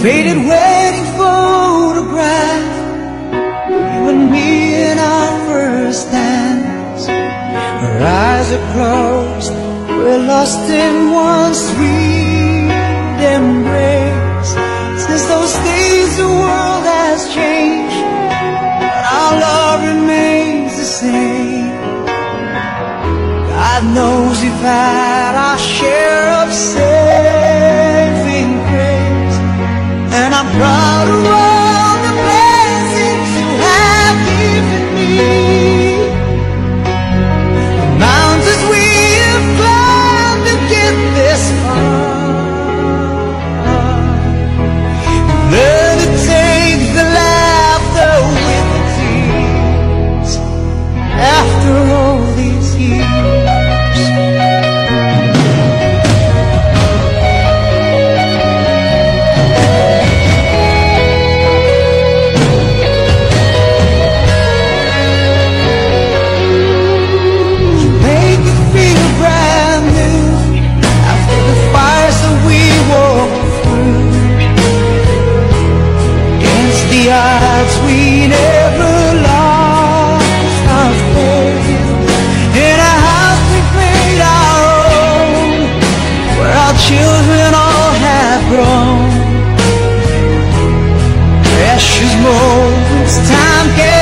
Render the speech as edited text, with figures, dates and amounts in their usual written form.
faded wedding photograph, you and me in our first dance. Our eyes are closed, we're lost in one sweet embrace. Since those days the world has changed, but our love remains the same. God knows we've had our share of saving grace, and I'm proud of all the blessings you have given me. The mountains we have climbed to get this far, learn to take the laughter with the tears after all these years. Odds we never lost our faith in a house we made our own, where our children all have grown. Precious moments time can